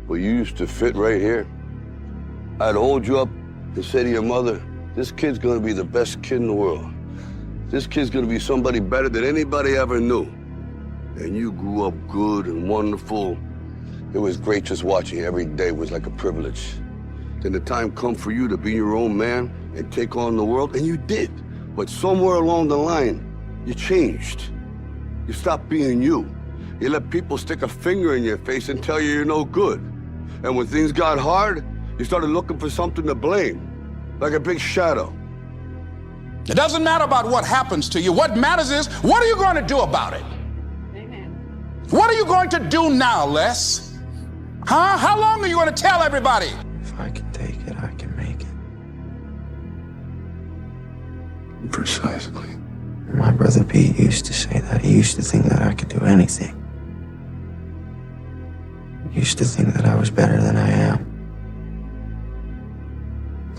but you used to fit right here. I'd hold you up and say to your mother, this kid's gonna be the best kid in the world. This kid's gonna be somebody better than anybody ever knew. And you grew up good and wonderful. It was great just watching you. Every day was like a privilege. Then the time come for you to be your own man and take on the world, and you did. But somewhere along the line, you changed. You stopped being you. You let people stick a finger in your face and tell you you're no good. And when things got hard, you started looking for something to blame, like a big shadow. It doesn't matter about what happens to you. What matters is, what are you going to do about it? Amen. What are you going to do now, Les? Huh? How long are you going to tell everybody? If I can take it, I can make it. Precisely. My brother Pete used to say that. He used to think that I could do anything. He used to think that I was better than I am.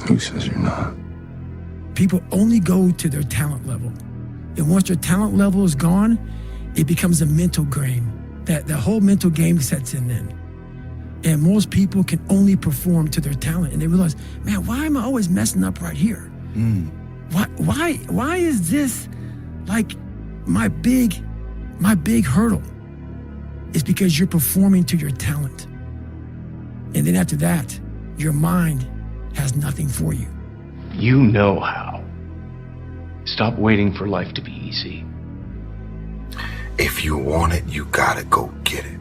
Who says you're not? People only go to their talent level. And once their talent level is gone, it becomes a mental game. That the whole mental game sets in then. And most people can only perform to their talent. And they realize, man, why am I always messing up right here? Why is this like my big hurdle? It's because you're performing to your talent. And then after that, your mind has nothing for you. You know how. Stop waiting for life to be easy. If you want it, you gotta go get it.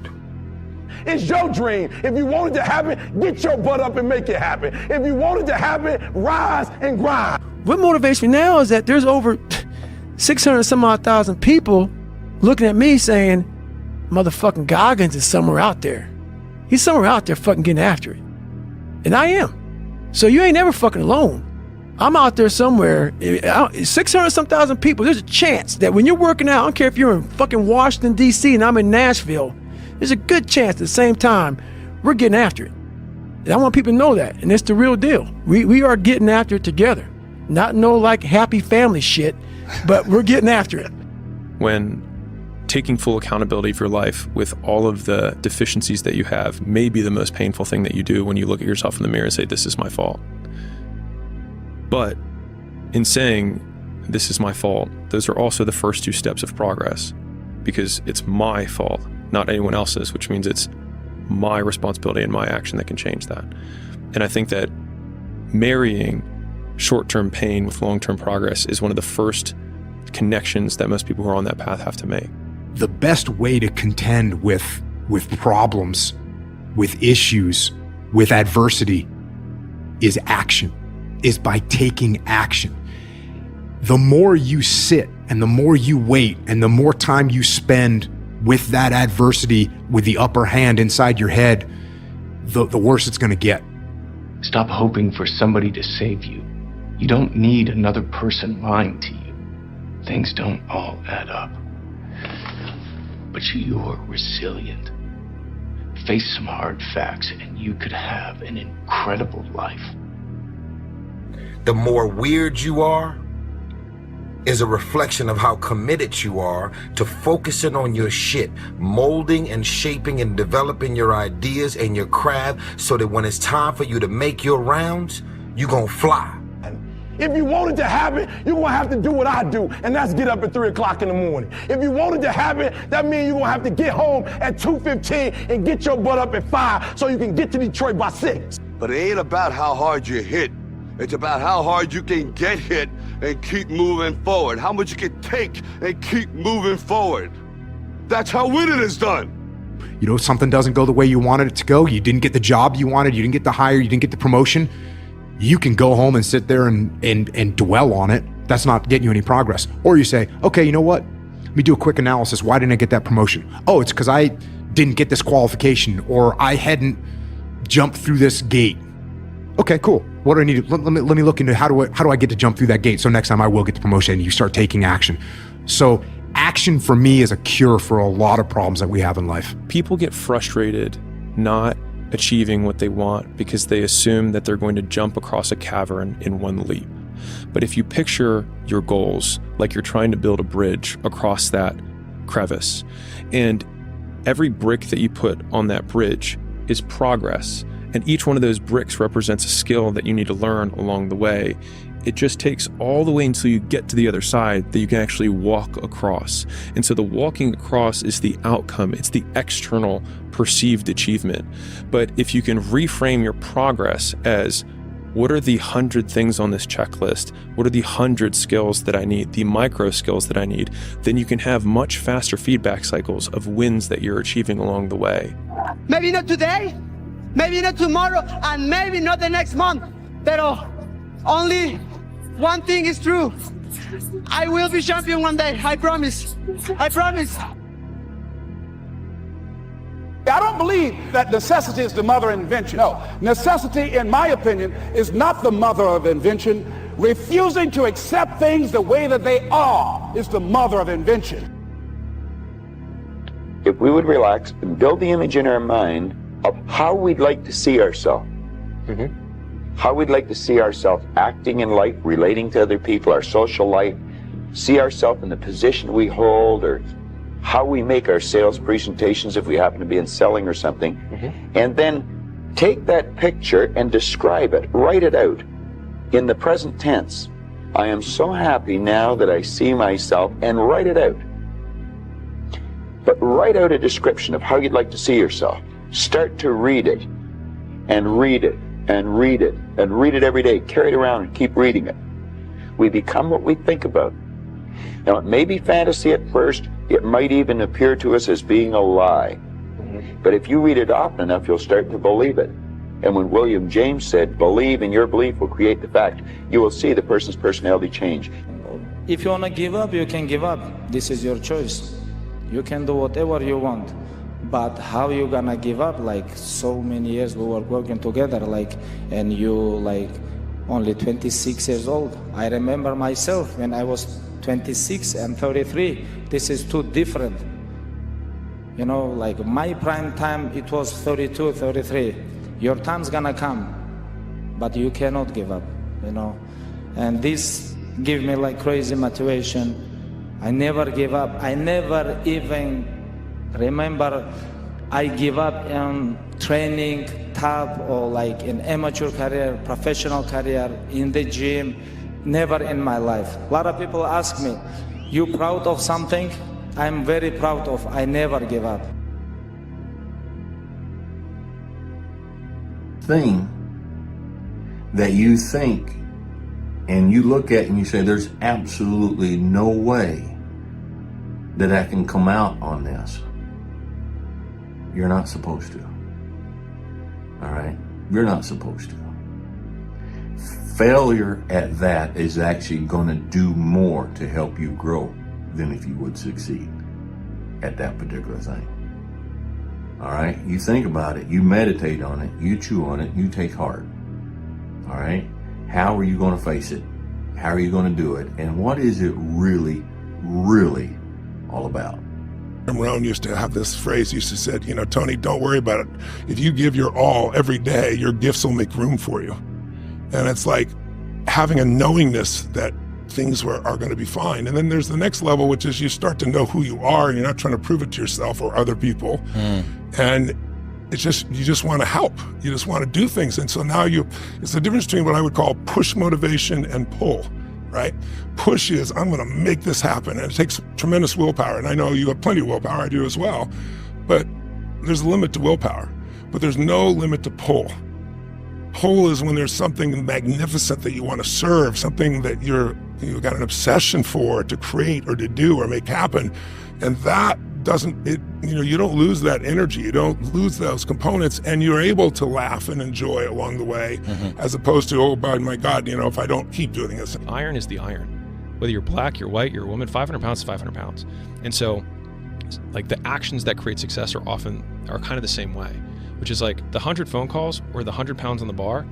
It's your dream. If you want it to happen, get your butt up and make it happen. If you want it to happen, rise and grind. What motivates me now is that there's over 600 some odd thousand people looking at me saying, motherfucking Goggins is somewhere out there. He's somewhere out there fucking getting after it. And I am. So you ain't never fucking alone. I'm out there somewhere, 600 some thousand people. There's a chance that when you're working out, I don't care if you're in fucking Washington, D.C. and I'm in Nashville, there's a good chance at the same time we're getting after it. And I want people to know that, and it's the real deal. We are getting after it together. Not no like happy family shit, but we're getting after it. When taking full accountability for your life with all of the deficiencies that you have may be the most painful thing that you do when you look at yourself in the mirror and say, this is my fault. But in saying, this is my fault, those are also the first two steps of progress, because it's my fault, not anyone else's, which means it's my responsibility and my action that can change that. And I think that marrying short-term pain with long-term progress is one of the first connections that most people who are on that path have to make. The best way to contend with problems, with issues, with adversity is action, is by taking action. The more you sit and the more you wait and the more time you spend with that adversity, with the upper hand inside your head, the worse it's gonna get. Stop hoping for somebody to save you. You don't need another person lying to you. Things don't all add up. But you're resilient. Face some hard facts and you could have an incredible life. The more weird you are is a reflection of how committed you are to focusing on your shit, molding and shaping and developing your ideas and your craft so that when it's time for you to make your rounds, you gonna fly. If you want it to happen, you're gonna have to do what I do, and that's get up at 3 o'clock in the morning. If you want it to happen, that means you're gonna have to get home at 2:15 and get your butt up at 5 so you can get to Detroit by 6. But it ain't about how hard you hit. It's about how hard you can get hit and keep moving forward. How much you can take and keep moving forward. That's how winning is done. You know, if something doesn't go the way you wanted it to go, you didn't get the job you wanted, you didn't get the hire, you didn't get the promotion, you can go home and sit there and dwell on it. That's not getting you any progress. Or you say, okay, you know what? Let me do a quick analysis. Why didn't I get that promotion? Oh, it's because I didn't get this qualification, or I hadn't jumped through this gate. Okay, cool. What do I need to, let me look into how do I get to jump through that gate so next time I will get the promotion, and you start taking action. So action for me is a cure for a lot of problems that we have in life. People get frustrated not achieving what they want because they assume that they're going to jump across a cavern in one leap. But if you picture your goals like you're trying to build a bridge across that crevice, and every brick that you put on that bridge is progress. And each one of those bricks represents a skill that you need to learn along the way. It just takes all the way until you get to the other side that you can actually walk across. And so the walking across is the outcome. It's the external perceived achievement. But if you can reframe your progress as, what are the 100 things on this checklist? What are the 100 skills that I need, the micro skills that I need? Then you can have much faster feedback cycles of wins that you're achieving along the way. Maybe not today, maybe not tomorrow, and maybe not the next month. Pero only one thing is true. I will be champion one day. I promise. I promise. I don't believe that necessity is the mother of invention. No, necessity, in my opinion, is not the mother of invention. Refusing to accept things the way that they are is the mother of invention. If we would relax and build the image in our mind of how we'd like to see ourselves, how we'd like to see ourselves acting in life, relating to other people, our social life, see ourselves in the position we hold, or how we make our sales presentations if we happen to be in selling or something, and then take that picture and describe it, write it out in the present tense. I am so happy now that I see myself, and write it out. But write out a description of how you'd like to see yourself. Start to read it, and read it, and read it, and read it every day. Carry it around and keep reading it. We become what we think about. Now, it may be fantasy at first. It might even appear to us as being a lie. But if you read it often enough, you'll start to believe it. And when William James said, believe and your belief will create the fact, you will see the person's personality change. If you want to give up, you can give up. This is your choice. You can do whatever you want. But how you gonna give up? Like, so many years we were working together, like, and you like only 26 years old. I remember myself when I was 26 and 33. This is too different. You know, like my prime time, it was 32, 33. Your time's gonna come, but you cannot give up, you know. And this give me like crazy motivation. I never give up. I never even remember I give up in training, top, or like in amateur career, professional career, in the gym. Never in my life. A lot of people ask me, you proud of something? I'm very proud of. I never give up. Thing that you think and you look at and you say, there's absolutely no way that I can come out on this. You're not supposed to. All right? You're not supposed to. Failure at that is actually going to do more to help you grow than if you would succeed at that particular thing. All right? You think about it, you meditate on it, you chew on it, you take heart. All right? How are you going to face it? How are you going to do it? And what is it really, really all about? Rohn used to have this phrase, he used to say, you know, Tony, don't worry about it. If you give your all every day, your gifts will make room for you. And it's like having a knowingness that things are going to be fine. And then there's the next level, which is you start to know who you are, and you're not trying to prove it to yourself or other people. And it's just, you just want to help. You just want to do things. And so now it's the difference between what I would call push motivation and pull, right? Push is, I'm going to make this happen. And it takes tremendous willpower. And I know you have plenty of willpower, I do as well. But there's a limit to willpower, but there's no limit to pull. Pull is when there's something magnificent that you want to serve, something that you've got an obsession for, to create or to do or make happen. And that you don't lose that energy, you don't lose those components, and you're able to laugh and enjoy along the way, as opposed to, oh, by my God, if I don't keep doing this. Iron is the iron. Whether you're black, you're white, you're a woman, 500 pounds is 500 pounds. And so, like, the actions that create success are kind of the same way, which is like the 100 phone calls or the 100 pounds on the bar,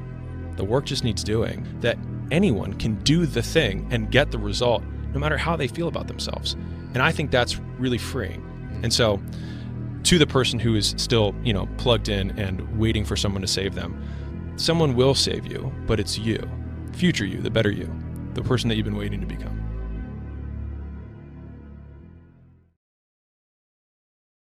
the work just needs doing. That anyone can do the thing and get the result, no matter how they feel about themselves. And I think that's really freeing. And so, to the person who is still, plugged in and waiting for someone to save them, someone will save you, but it's you, future you, the better you, the person that you've been waiting to become.